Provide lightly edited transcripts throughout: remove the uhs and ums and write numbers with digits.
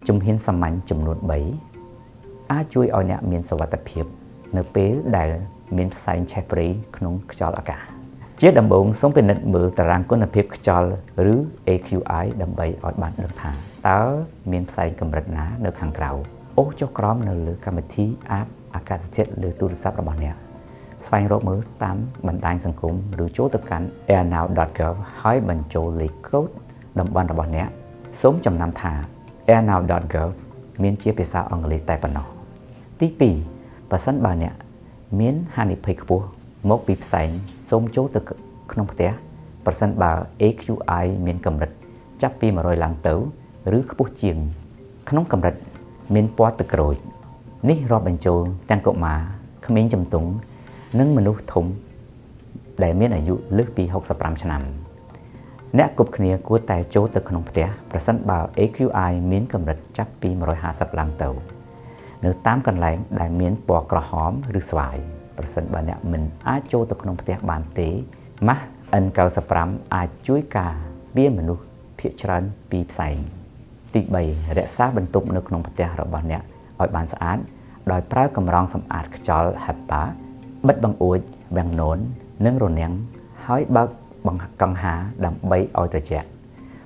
ជំហានសាមញ្ញចំនួន3អាចជួយឲ្យអ្នកមានសុវត្ថិភាពនៅពេលដែលមានផ្សែងឆេះព្រៃក្នុងខ្យល់អាកាសជាដំបូងសូមពិនិត្យមើលតារាងគុណភាពខ្យល់ឬ AQI ដើម្បីឲ្យបានដឹងថាតើមានផ្សែងកម្រិតណានៅខាងក្រៅអូសចុះក្រោមនៅលើកម្មវិធី App អាកាសធាតុលើទូរស័ព្ទរបស់អ្នកស្វែងរកមើលតាមបណ្ដាញសង្គមឬចូលទៅកាន់ airnow.gov ហើយបញ្ចូលលេខកូដតំបន់របស់អ្នកសូមចំណាំថា airnow.gov មានជាភាសាអង់គ្លេសតែប៉ុណ្ណោះទី2បើសិនបើអ្នកមានហានិភ័យខ្ពស់មកពីផ្សែងសូមចូលទៅក្នុងផ្ទះប្រសិនបើ AQI មានកម្រិតចាប់ពី100ឡើងទៅឬខ្ពស់ជាងក្នុងកម្រិតមានពណ៌ទឹកក្រូចនេះរាប់បញ្ចូលទាំងកុមារក្មេងជំទង់និងមនុស្សធំដែលមានអាយុលើសពី65ឆ្នាំអ្នកគ្រប់គ្នាគួរតែចូលទៅក្នុងផ្ទះប្រសិនបើ AQI មានកម្រិតចាប់ពី150ឡើងទៅនៅតាមកន្លែងដែលមានពណ៌ក្រហមឬស្វាយប្រសិនបើអ្នកមិនអាចចូលទៅក្នុងផ្ទះបានទេម៉ាស់ N95 អាចជួយការពារមនុស្សភាគច្រើនពីផ្សែងទី3រក្សាបន្ទប់នៅក្នុងផ្ទះរបស់អ្នកឲ្យបានស្អាតដោយប្រើកម្រងសម្អាតខ្យល់ HEPA បិទបង្អួចវាំងនននិងរនាំងហើយបើកកង្ហារដើម្បីឲ្យត្រជាក់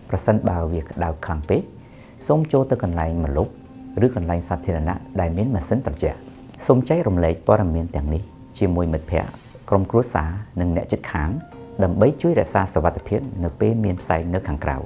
ប្រសិនបើវាក្តៅខ្លាំងពេកសូមចូលទៅកន្លែងម្លប់ឬកន្លែងសាធារណៈដែលមានម៉ាស៊ីនត្រជាក់សូមចែករំលែកព័ត៌មានទាំងនេះជាមួយមិត្តភ័ក្តិក្រុមគ្រួសារនិងអ្នកជិតខាងដើម្បីជួយរក្សាសុវត្ថិភាពនៅពេលមានផ្សែងនៅខាងក្រៅ